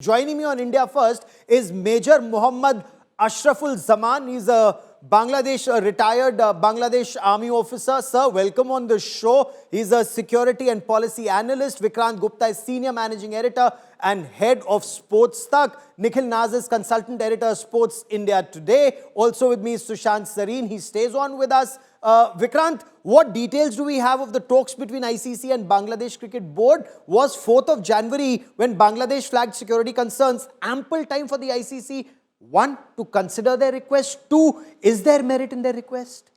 Joining me on India First is Major Muhammad Ashraful Zaman. He's a retired Bangladesh Army officer. Sir, welcome on the show. He's a security and policy analyst. Vikrant Gupta is senior managing editor and head of Sports Tak. Nikhil Naz is consultant editor, Sports India Today. Also with me is Sushant Sareen. He stays on with us. Vikrant, what details do we have of the talks between ICC and Bangladesh Cricket Board? Was 4th of January when Bangladesh flagged security concerns ample time for the ICC, one, to consider their request, two, is there merit in their request?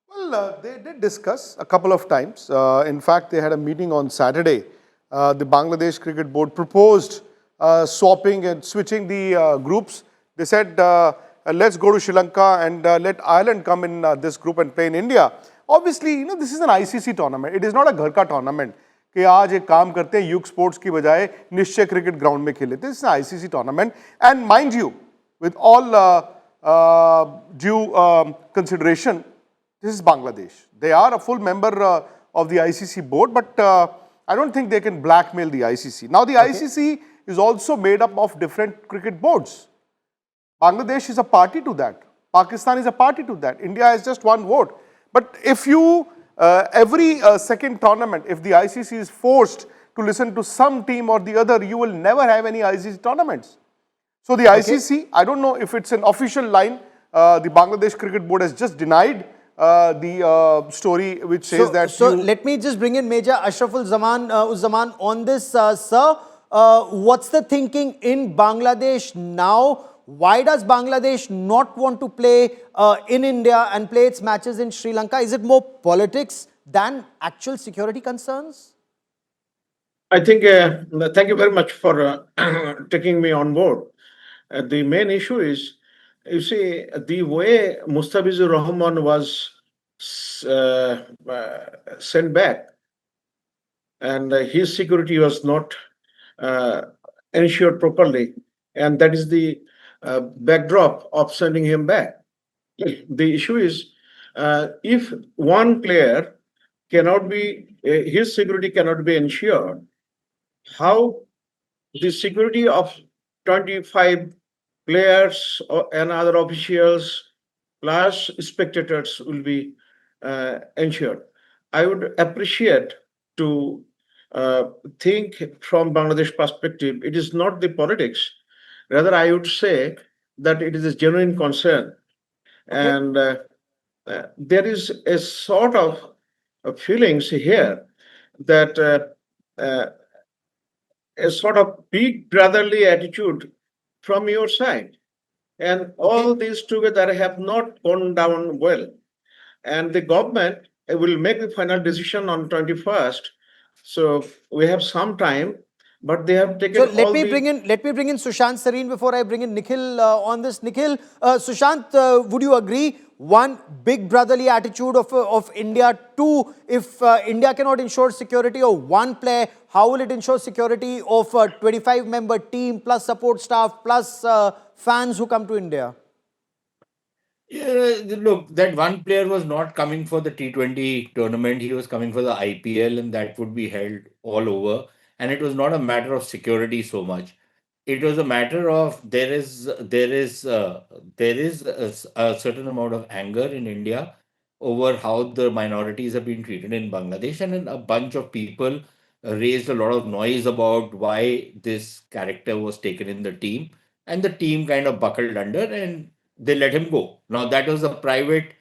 Well, they did discuss a couple of times. In fact, they had a meeting on Saturday. The Bangladesh Cricket Board proposed swapping and switching the groups. They said, let's go to Sri Lanka and let Ireland come in this group and play in India. Obviously, this is an ICC tournament. It is not a घर का tournament. कि आज एक काम करते हैं यूक sports की बजाय निश्चय क्रिकेट ग्राउंड में खेले. This is an ICC tournament. And mind you, with all due consideration, this is Bangladesh. They are a full member of the ICC board, but I don't think they can blackmail the ICC. Now, the ICC is also made up of different cricket boards. Bangladesh is a party to that. Pakistan is a party to that. India has just one vote. But if you, every second tournament, if the ICC is forced to listen to some team or the other, you will never have any ICC tournaments. So the ICC, I don't know if it's an official line. The Bangladesh Cricket Board has just denied the story which says that. So let me just bring in Major Ashraful Zaman on this, sir. What's the thinking in Bangladesh now? Why does Bangladesh not want to play in India and play its matches in Sri Lanka? Is it more politics than actual security concerns? I think, thank you very much for taking me on board. The main issue is, you see, the way Mustafizur Rahman was sent back and his security was not ensured properly, and that is the backdrop of sending him back. The issue is, if one player cannot be, his security cannot be ensured, how the security of 25 players and other officials plus spectators will be ensured. I would appreciate to think from Bangladesh perspective, it is not the politics. Rather, I would say that it is a genuine concern. Okay. And there is a sort of feelings here that a sort of big brotherly attitude from your side. And all these together have not gone down well. And the government will make the final decision on 21st. So we have some time, but they have taken. So let me bring in Sushant Sareen before I bring in Nikhil on this. Nikhil, Sushant, would you agree? One, big brotherly attitude of India. Two, if India cannot ensure security of one player, how will it ensure security of a 25-member team plus support staff plus fans who come to India? Yeah, look, that one player was not coming for the T20 tournament. He was coming for the IPL, and that would be held all over. And it was not a matter of security so much. It was a matter of there is a certain amount of anger in India over how the minorities have been treated in Bangladesh, and a bunch of people raised a lot of noise about why this character was taken in the team, and the team kind of buckled under and they let him go. Now that was a private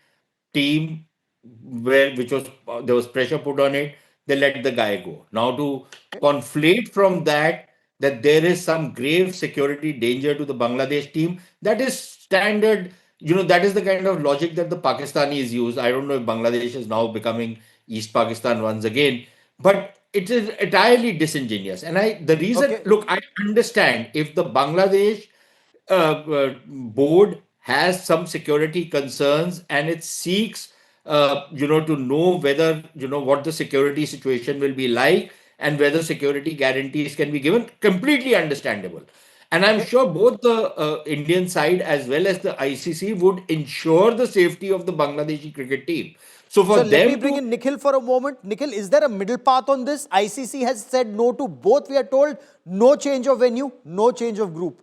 team which was there was pressure put on it. They let the guy go. Now to conflate from that there is some grave security danger to the Bangladesh team, that is standard. That is the kind of logic that the Pakistanis use. I don't know if Bangladesh is now becoming East Pakistan once again, but it is entirely disingenuous. And the reason, look, I understand if the Bangladesh board has some security concerns and it seeks to know whether what the security situation will be like and whether security guarantees can be given. Completely understandable. And I'm sure both the Indian side as well as the ICC would ensure the safety of the Bangladeshi cricket team. So for So let me them bring to in Nikhil for a moment. Nikhil, is there a middle path on this? ICC has said no to both. We are told no change of venue, no change of group.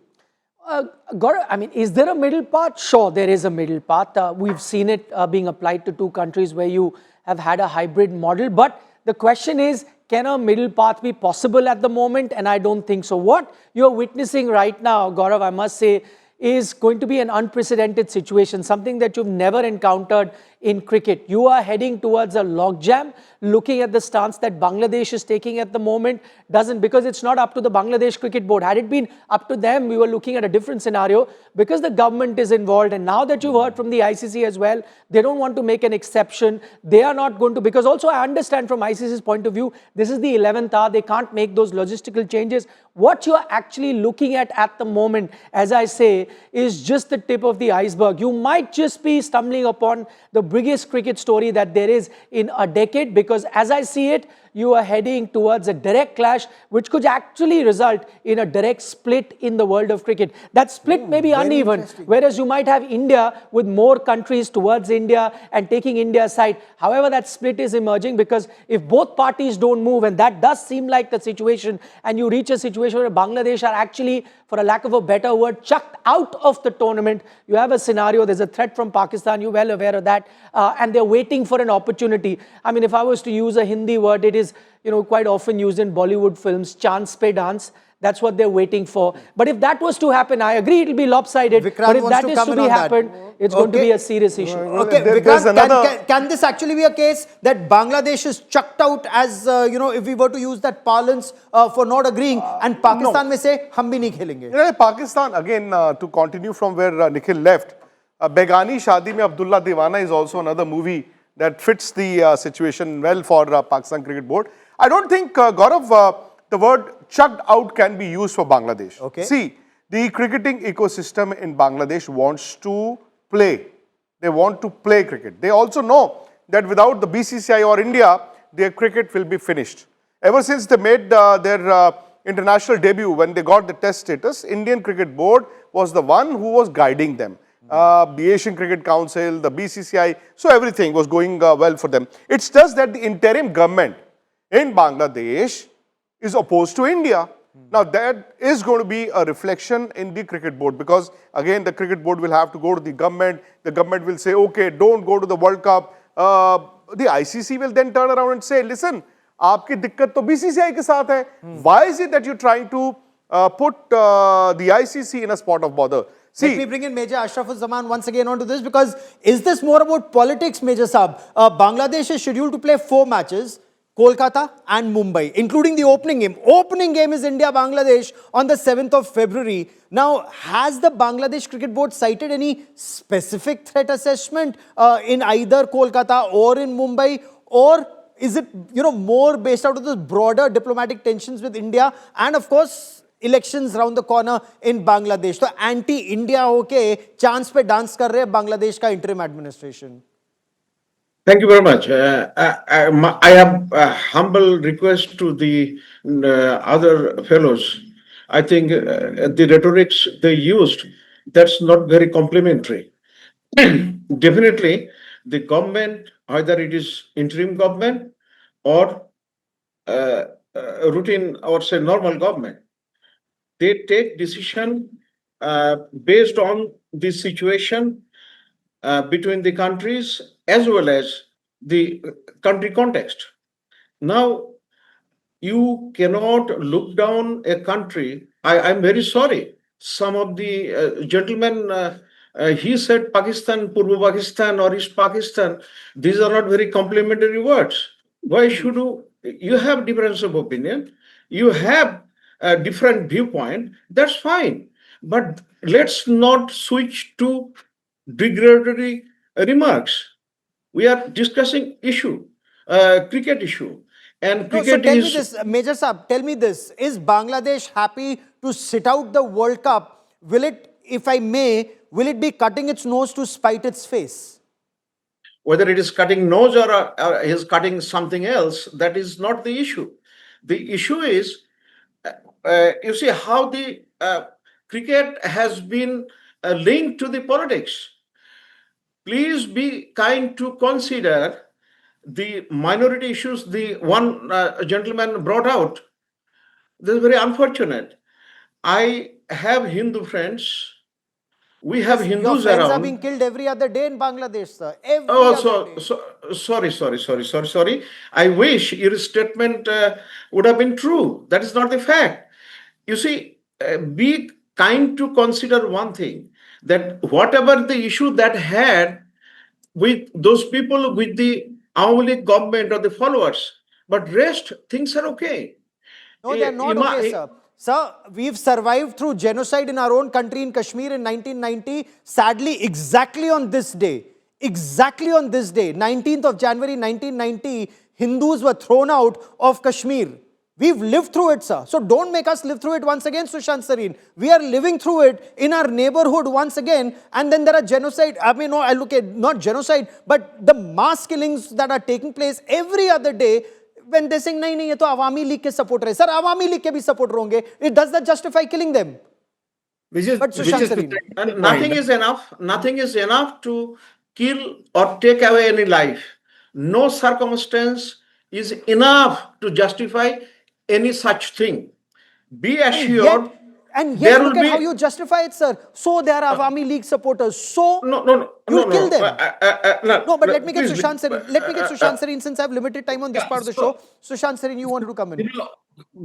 Gaurav, I mean, is there a middle path? Sure, there is a middle path. We've seen it being applied to two countries where you have had a hybrid model. But the question is, can a middle path be possible at the moment? And I don't think so. What you're witnessing right now, Gaurav, I must say, is going to be an unprecedented situation, something that you've never encountered in cricket. You are heading towards a logjam. Looking at the stance that Bangladesh is taking at the moment doesn't, because it's not up to the Bangladesh Cricket Board. Had it been up to them, we were looking at a different scenario, because the government is involved. And now that you've heard from the ICC as well, they don't want to make an exception. They are not going to, because also I understand from ICC's point of view, this is the 11th hour. They can't make those logistical changes. What you're actually looking at the moment, as I say, is just the tip of the iceberg. You might just be stumbling upon the biggest cricket story that there is in a decade, because as I see it, you are heading towards a direct clash, which could actually result in a direct split in the world of cricket. That split may be uneven, whereas you might have India with more countries towards India and taking India's side. However, that split is emerging, because if both parties don't move, and that does seem like the situation, and you reach a situation where Bangladesh are actually, for a lack of a better word, chucked out of the tournament, you have a scenario, there's a threat from Pakistan, you're well aware of that, and they're waiting for an opportunity. I mean, if I was to use a Hindi word, it is, quite often used in Bollywood films, chance pe dance. That's what they're waiting for. But if that was to happen, I agree it'll be lopsided. Vikrant But if wants that to is come to in be on that. happened, it's going to be a serious issue. Okay, There's Vikrant, another- can this actually be a case that Bangladesh is chucked out as, if we were to use that parlance for not agreeing, and Pakistan may say, hum bhi nahi khelenge. Pakistan, again, to continue from where Nikhil left, Begani Shadi Mein Abdullah Diwana is also another movie that fits the situation well for Pakistan Cricket Board. I don't think, Gaurav, the word chucked out can be used for Bangladesh. Okay. See, the cricketing ecosystem in Bangladesh wants to play. They want to play cricket. They also know that without the BCCI or India, their cricket will be finished. Ever since they made their international debut, when they got the test status, Indian Cricket Board was the one who was guiding them. The Asian Cricket Council, the BCCI, so everything was going well for them. It's just that the interim government in Bangladesh is opposed to India. Now that is going to be a reflection in the cricket board, because again the cricket board will have to go to the government will say, okay, don't go to the World Cup. The ICC will then turn around and say, listen, aapki dikkat to BCCI ke saath hai. Why is it that you're trying to put the ICC in a spot of bother? Let me bring in Major Ashraful Zaman once again onto this, because is this more about politics, Major Saab? Bangladesh is scheduled to play 4 matches, Kolkata and Mumbai, including the opening game. Opening game is India-Bangladesh on the 7th of February. Now, has the Bangladesh Cricket Board cited any specific threat assessment in either Kolkata or in Mumbai? Or is it, more based out of the broader diplomatic tensions with India and, of course, elections round the corner in Bangladesh? So, anti-India hoke chance pe dance kar rahe Bangladesh ka interim administration. Thank you very much. I have a humble request to the other fellows. I think the rhetorics they used, that's not very complimentary. Definitely, the government, either it is interim government or routine or say normal government, they take decision based on the situation between the countries as well as the country context. Now, you cannot look down a country. I'm very sorry. Some of the gentlemen, he said Pakistan, Purva Pakistan or East Pakistan. These are not very complimentary words. Why should you have difference of opinion? You have a different viewpoint. That's fine. But let's not switch to derogatory remarks. We are discussing issue, cricket issue, and No, so cricket tell me is. this, Major Saab, tell me this. Is Bangladesh happy to sit out the World Cup? Will it, if I may, will it be cutting its nose to spite its face? Whether it is cutting nose or is cutting something else, that is not the issue. The issue is, you see how the cricket has been linked to the politics. Please be kind to consider the minority issues the one gentleman brought out. This is very unfortunate. I have Hindu friends. We have Yes, your Hindus friends are being around. killed every other day in Bangladesh, sir. Every Oh, other day. sorry. I wish your statement would have been true. That is not the fact. You see, be kind to consider one thing, that whatever the issue that had with those people with the Awami League government or the followers, but rest things are okay. No, they are not okay, Eh, sir. Sir, we've survived through genocide in our own country in Kashmir in 1990. Sadly, exactly on this day, 19th of January 1990, Hindus were thrown out of Kashmir. We've lived through it, sir. So don't make us live through it once again, Sushant Sareen. We are living through it in our neighborhood once again. And then there are genocide. I mean, no, I look at not genocide, but the mass killings that are taking place every other day. When they're saying, nahi, nahi, ye to Awami League ke support rahe. Sir, Awami League ke bhi support honge. It does that justify killing them? But Sushant Sareen. And nothing is enough. Nothing is enough to kill or take away any life. No circumstance is enough to justify any such thing. Be assured And there yet will look at be how you justify it, sir. So they are Awami League supporters. So you'll kill them. No, but let me get please, Sushant Sareen. Let me get Sushant Sareen since I have limited time on this Yeah, part of the show. Sushant Sareen, you wanted to come in.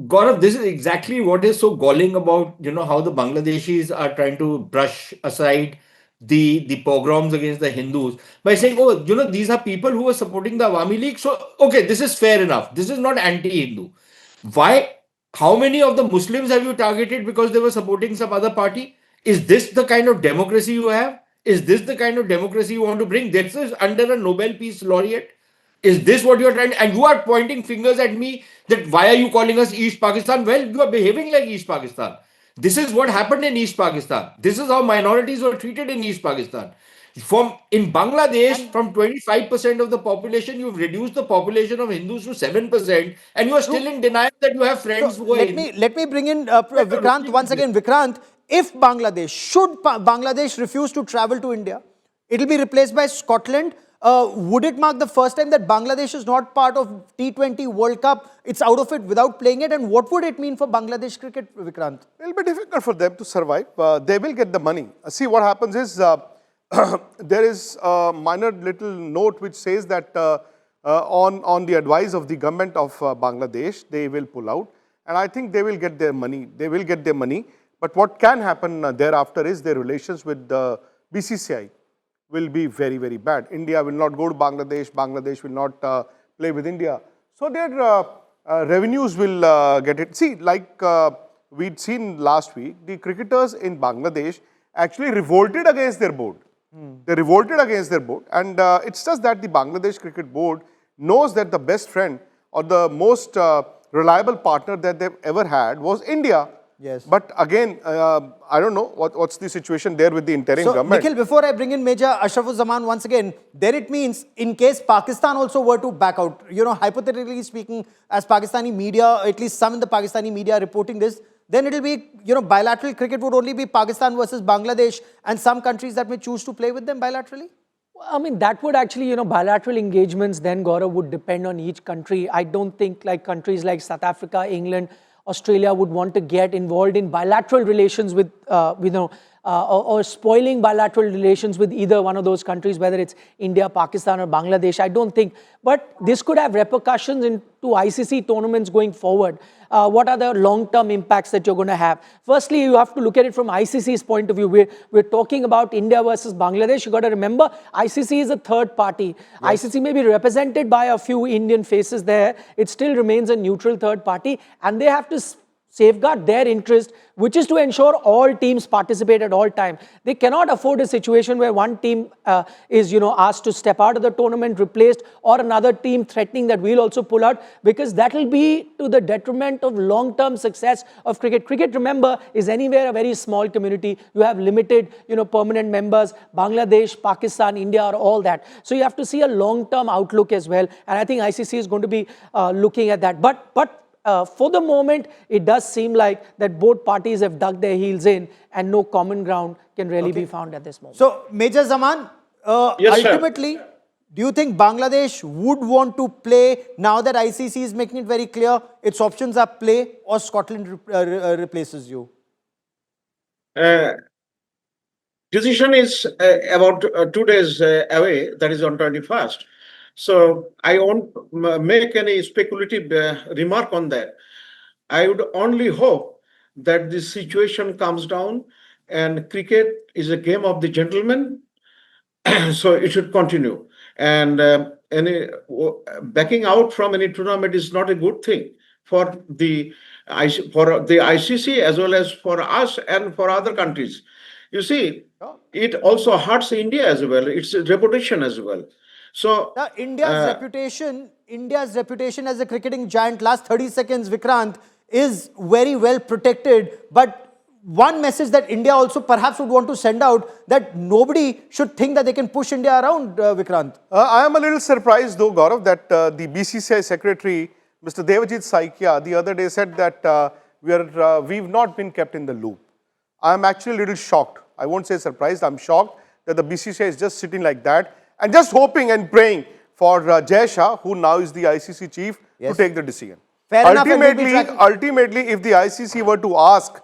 Gaurav, this is exactly what is so galling about, how the Bangladeshis are trying to brush aside the pogroms against the Hindus by saying, oh, these are people who are supporting the Awami League. So, okay, this is fair enough. This is not anti-Hindu. Why? How many of the Muslims have you targeted because they were supporting some other party? Is this the kind of democracy you have? Is this the kind of democracy you want to bring? This is under a Nobel Peace Laureate. Is this what you are trying? And you are pointing fingers at me that why are you calling us East Pakistan? Well, you are behaving like East Pakistan. This is what happened in East Pakistan. This is how minorities were treated in East Pakistan. In Bangladesh, from 25% of the population, you've reduced the population of Hindus to 7%, and you are still in denial that you have So friends who are Hindus. let me bring in Vikrant once again. Vikrant, if Bangladesh refuse to travel to India, it will be replaced by Scotland. Would it mark the first time that Bangladesh is not part of T20 World Cup? It's out of it without playing it. And what would it mean for Bangladesh cricket, Vikrant? It will be difficult for them to survive. They will get the money. See, what happens is there is a minor little note which says that on the advice of the government of Bangladesh, they will pull out. And I think they will get their money. They will get their money. But what can happen thereafter is their relations with the BCCI will be very, very bad. India will not go to Bangladesh. Bangladesh will not play with India. So their revenues will get it. See, like we'd seen last week, the cricketers in Bangladesh actually revolted against their board. They revolted against their board. And it's just that the Bangladesh Cricket Board knows that the best friend or the most reliable partner that they've ever had was India. Yes. But again, I don't know what's the situation there with the interim So, government. Nikhil, before I bring in Major Ashraful Zaman once again, there it means in case Pakistan also were to back out, hypothetically speaking, as Pakistani media, at least some in the Pakistani media are reporting this, then it will be, bilateral cricket would only be Pakistan versus Bangladesh and some countries that may choose to play with them bilaterally? I mean, that would actually, bilateral engagements then, Gaurav, would depend on each country. I don't think like countries like South Africa, England, Australia would want to get involved in bilateral relations with, or spoiling bilateral relations with either one of those countries, whether it's India, Pakistan, or Bangladesh. I don't think. But this could have repercussions into ICC tournaments going forward. What are the long-term impacts that you're going to have? Firstly, you have to look at it from ICC's point of view. We're talking about India versus Bangladesh. You got to remember, ICC is a third party. Yes. ICC may be represented by a few Indian faces there. It still remains a neutral third party, and they have to safeguard their interest, which is to ensure all teams participate at all time. They cannot afford a situation where one team is, asked to step out of the tournament, replaced, or another team threatening that we'll also pull out, because that will be to the detriment of long-term success of cricket. Cricket, remember, is anywhere a very small community. You have limited, permanent members. Bangladesh, Pakistan, India are all that. So you have to see a long-term outlook as well. And I think ICC is going to be looking at that. But for the moment, it does seem like that both parties have dug their heels in and no common ground can really be found at this moment. So, Major Zaman, Yes, sir. ultimately, do you think Bangladesh would want to play now that ICC is making it very clear its options are play or Scotland replaces you? Decision is about 2 days away, that is on 21st. So I won't make any speculative remark on that. I would only hope that this situation comes down, and cricket is a game of the gentleman, so it should continue. And any backing out from any tournament is not a good thing for the ICC as well as for us and for other countries. You see, it also hurts India as well, its reputation as well. So Now, India's reputation as a cricketing giant, last 30 seconds, Vikrant, is very well protected. But one message that India also perhaps would want to send out, that nobody should think that they can push India around, Vikrant. I am a little surprised though, Gaurav, that the BCCI secretary, Mr. Devajit Saikia, the other day said that we've not been kept in the loop. I am actually a little shocked. I won't say surprised, I'm shocked that the BCCI is just sitting like that and just hoping and praying for Jai Shah, who now is the ICC chief, to take the decision. Fair enough, and we'll be tracking- Ultimately, if the ICC were to ask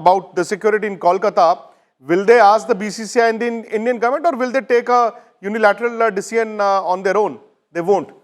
about the security in Kolkata, will they ask the BCCI and the Indian government, or will they take a unilateral decision on their own? They won't.